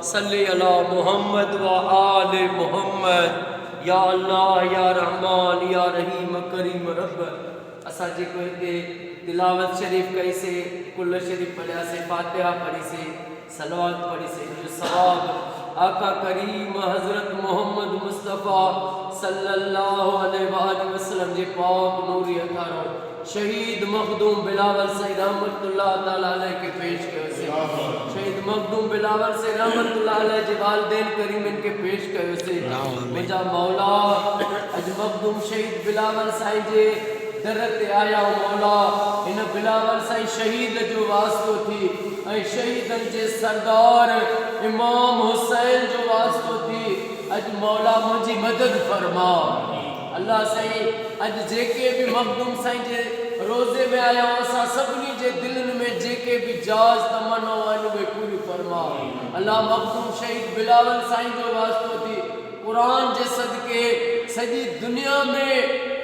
सल्ली अला मुहम्मद व आले मुहम्मद। या अल्लाह या रहमान या रहीम करीम रब। असा जेको हिते तिलावत शरीफ कई से, कुल शरीफ पढ़िया से, फातिहा पढ़ी से, सलवात पढ़ी से, जो सवाब आका करीम हजरत मोहम्मद मुस्तफ़ा सल्लल्लाहु अलैहि वसल्लम जे पाक नूरी अथारो शहीद मखदूम बिलावल से रहमतुल्लाह ताला अलैह के पेश कयो से। शहीद मखदूम बिलावल से रहमतुल्लाह अलैह जे वालिदैन करीम इनके पेश कयो से। मुझा मौला अज मखदूम शहीद बिलावल साईं जे दर ते आया मौला, इन बिलावल साईं शहीद जो वास्तो थी ऐं शहीदन जे सरदार इमाम हुसैन जो वास्तो थी। अज मौला मुझी मदद फरमा। अल्लाह साईं अज जेके भी मखदूम साईं जे रोज़े में आया असां सभिनी जे दिलनि में जेके भी जाज तमन्ना आहिनि उहे पूरी फरमा। अल्लाह मखदूम शहीद बिलावल साईं जो वास्तो थी कुरान जे सदके सॼी दुनिया में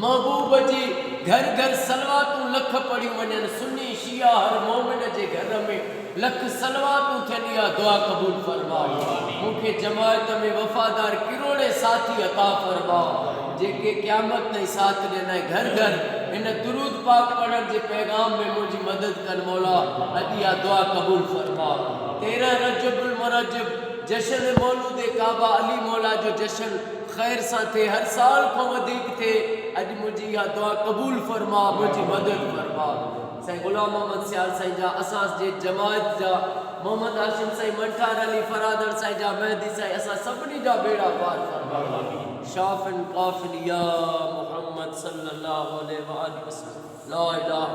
महबूब जी घर घर सलवातूं लख पढ़ियूं वञनि। सुन्नी शिया हर मोमिन जे घर में लख सलवातूं थियनि। या दुआ क़बूल फरमा। मूंखे जमायत में वफ़ादार किरोड़े साथी अता फरमा जेके क़यामत ताईं साथ ॾियनि। घर घर इन दुरूद पाक पढ़ण जे पैगाम में मुझी मदद कर मौला। अॼु या दुआ क़बूल फरमा। 13 रजबुल मुरज्जब जश्न मौलूद काबा अली मौला जो जश्न खैर सां थे, हर साल खां वधीक थे। अॼु मुझी या दुआ क़बूल फरमा, मुझी मदद फरमा। साईं गुलाम मोहम्मद सियाल साईं जा, असां जे जमात जा मोहम्मद हाशिम साईं, मंठार अली फरादर साईं जा, मेहदी साईं, असां सभिनी जा बेड़ा पार फरमा। शाफिन काफिल या मोहम्मद सल्लल्लाहु अलैहि वसल्लम। ला इलाहा